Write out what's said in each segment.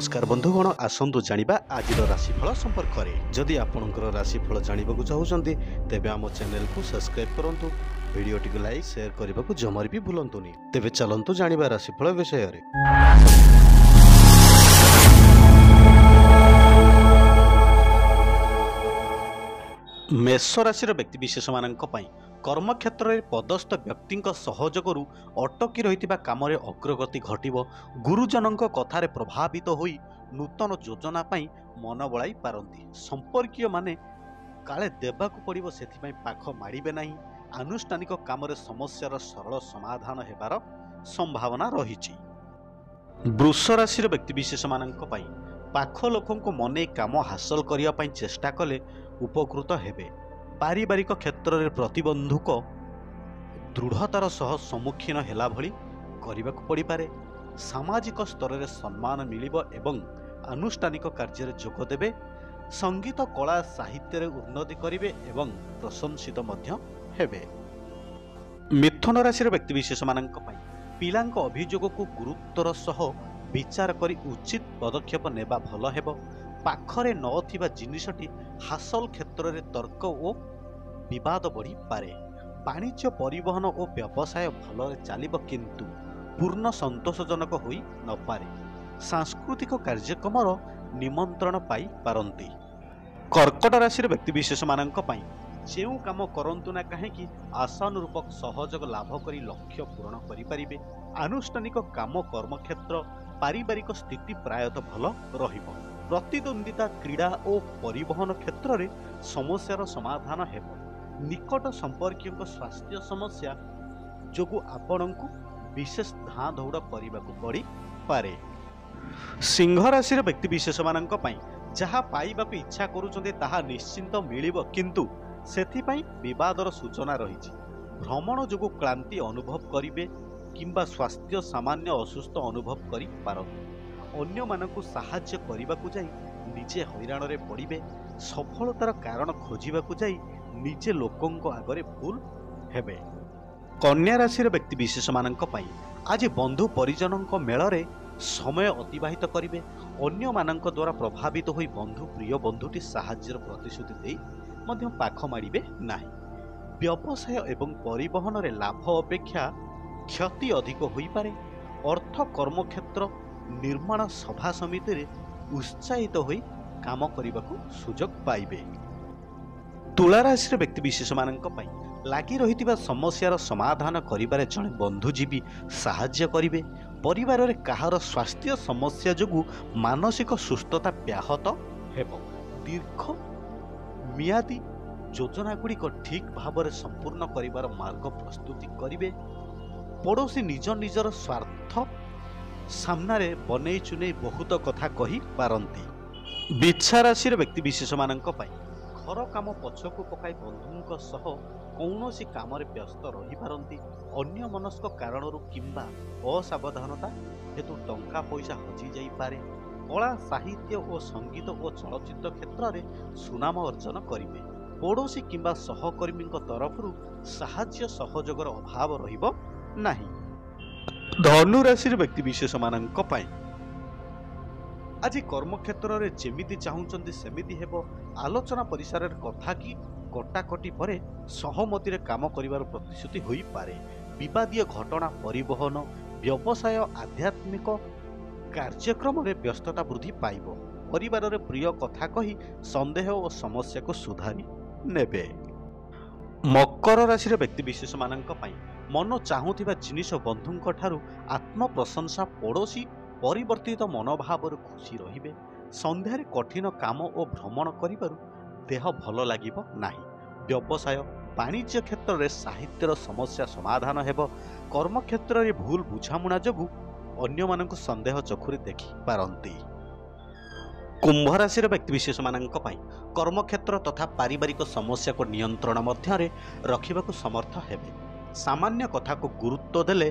नमस्कार बंधुगण आसतु जानिबा आजिर राशिफल संपर्क में। जदि आपणकर राशिफल जानवाक चाहते तेबे आम चैनल को सब्सक्राइब करंतु, वीडियो टी लाइक शेयर करने को जमार भी भूलंतुनि। तेबे चलंतु जानिबा राशिफल विषय रे। मेष राशि व्यक्तिशेष मानक कर्मक्षेत्र में पदस्थ व्यक्ति सहयोगरू अटकी रही काम अग्रगति घटव। गुरुजन कथार प्रभावित होई नूतन योजना मन बलाई पारती। संपर्कीय माने काले देवाक पड़ो से पाख माड़े ना। आनुष्ठानिक काम समस्यार सरल समाधान हेबार संभावना रही। वृष राशि व्यक्तिशेष मानक पाख लोक मने काम हासिल करने चेष्टा कले उपकृत हेबे। पारिवारिक क्षेत्र में प्रतिबंधक दृढ़तार सह सम्मुखीन हेला भली करने को पड़ पारे। सामाजिक स्तर में सम्मान मिलिबो एवं आनुष्ठानिक कार्य जोग देबे। संगीत कला साहित्य उन्नति करिवे एवं प्रशंसित मध्य हेबे। मिथुन राशि व्यक्तिशेष मानक पिलांक अभियोग को गुरुत्वर सह विचार करी उचित पदक्षेप नेबा भल हेबो। पाखरे नथिबा जिनिसटी हासिल क्षेत्र में तर्क और विवाद बढ़ी पारे। वाणिज्य परिवहन और व्यवसाय भल चलिब किंतु पूर्ण संतोषजनक होई न पारे। सांस्कृतिक कार्यक्रम निमंत्रण पाई पारंती। कर्कट राशि व्यक्तिशेष मानक जो काम करंतु ना कहीं आशानुरूप सहयोग लाभ करी लक्ष्य पूरण करिपारिबे। आनुष्ठानिक काम कर्मक्षेत्र पारिवारिक स्थिति प्रायतः भल रहिबो। प्रतिद्वंदिता क्रीड़ा और परिवहन क्षेत्र में समस्यार समाधान हेबो। निकट संपर्कियों स्वास्थ्य समस्या जोगु आपणको विशेष धाँ दौड़ करने पड़ी पारे। सिंह राशि व्यक्तिशेष मानक जहाँ पाइबाक इच्छा करुचंते ताहा निश्चिंत मिलिबो किंतु सेथिपाई विवादर सूचना रही। भ्रमण जोगु क्लांति अनुभव करिवे किंबा स्वास्थ्य सामान्य असुस्थ अनुभव करि पारंती। अन्य मानकु साहाय्य करने जाई निजे हैरान रे पड़िबे। सफलतार कारण खोजिबाकु जाई निजे लोकंक आगरे भूल हेबे। कन्या राशि व्यक्तिशेष मानक आज बंधु परिजनक मेल समय अतिबाहित करिवे। अन्य मानक द्वारा प्रभावित होई बंधु प्रिय बंधुटी साहाय्यर प्रतिश्रुति देई मध्य पाख माड़िबे नाही। व्यवसाय एवं परिवहन रे लाभ अपेक्षा क्षति अधिक होई पारे। अर्थ कर्मक्षेत्र निर्माण सभा समिति रे उत्साहित होई काम करने सुजोग पाइबे। तुला राशि व्यक्तिशेष मानक लगी रही समस्यार समाधान करिबारे जड़े बंधुजीवी साहाय्य करिवे। परिवार रे काहार स्वास्थ्य समस्या जोगु मानसिक सुस्थता व्याहत हेबो। दीर्घ मियादी योजना गुड़िक ठीक भाव में संपूर्ण करिबार मार्ग प्रस्तुति करिवे। पड़ोशी निज निजर स्वार्थ सामने बनै चुनै बहुत कथा कही पारंती। बिच्छा राशि व्यक्तिशेष मानक घर काम पछकु पकाई बंधुओं सह कौनसी काम व्यस्त रही पारंती। अन्य मनस्क कारणरू किंबा असावधानता हेतु टंका पैसा हजि जाई पारे। कला साहित्य और संगीत और चलचित्र क्षेत्र में सुनाम अर्जन करिवे। पड़ोशी किंबा सहकर्मी तरफरू साहाय्य सहयोगर अभाव रहिबो नाही। धनु राशि व्यक्तिशेष मानक आज कर्मक्षेत्र में जेमिति चाहूचंती सेमिति हेबो। आलोचना परिसर कथा की कटाकटी पर सहमति काम करिवार प्रतिश्रुति होई पारे। विवादीय घटना परिवहन व्यवसाय आध्यात्मिक कार्यक्रम में व्यस्तता वृद्धि पाइबो। परिवार रे प्रिय कथा कही संदेह और समस्या को सुधारी नेबे। मकर राशि व्यक्तिशेष मानक मन चाहूथिबा जिनिस बंधुंक ठारू आत्म प्रशंसा पड़ोशी परिवर्तित मनोभाव खुशी रहिबे। संध्यारे कठिन काम और भ्रमण करिबारु देह भल लागिबो नाही। व्यवसाय वाणिज्य क्षेत्र में साहित्यर समस्या समाधान हेबो। कर्म क्षेत्र में भूल बुझामुणा जोगु अन्य मानक संदेह चक्षुरे देखि पारंती। कुंभ राशि व्यक्तिशेष मानक कर्मक्षेत्र तथा पारिवारिक समस्या को नियंत्रण मध्य रखिबाकु समर्थ हेबे। सामान्य कथा को गुरुत्व देले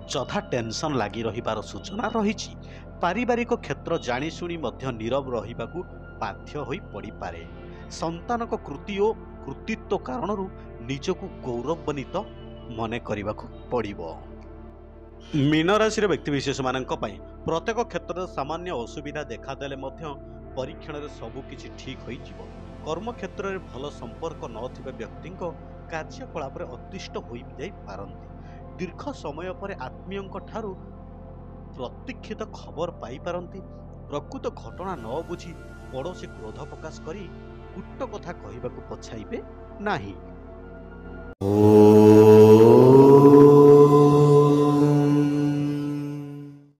जथा टेंशन लगी रहिबार सूचना रही। पारिवारिक क्षेत्र जाणीशुणी मध्य नीरव रहिबाकु बाध्य होई पड़ी पारे। संतानक कृति और कृतित्व कारणरू निजकु गौरवान्वित मने करिबाकु पड़िबो। ମୀନ ରାଶିର ବ୍ୟକ୍ତିବିଶେଷମାନଙ୍କ ପାଇଁ ପ୍ରତ୍ୟେକ କ୍ଷେତ୍ରରେ ସାମାନ୍ୟ ଅସୁବିଧା ଦେଖାଦେଲେ ମଧ୍ୟ ପରୀକ୍ଷଣରେ ସବୁ କିଛି ଠିକ୍ ହୋଇଯିବ। କର୍ମକ୍ଷେତ୍ରରେ ଭଲ ସମ୍ପର୍କ ନଥିବା ବ୍ୟକ୍ତିଙ୍କ କାର୍ଯ୍ୟକଳାପରେ ଅତିଷ୍ଠ ହୋଇଯାଇପାରନ୍ତି। ଦୀର୍ଘ ସମୟ ପରେ ଆତ୍ମୀୟଙ୍କ ଠାରୁ ପ୍ରତୀକ୍ଷିତ ଖବର ପାଇପାରନ୍ତି। ପ୍ରକୃତ ଘଟଣା ନ ବୁଝି ପଡ଼ୋଶୀ କ୍ରୋଧ ପ୍ରକାଶ କରି କୁଟ କଥା କହିବାକୁ ପଛାଇବେ ନାହିଁ।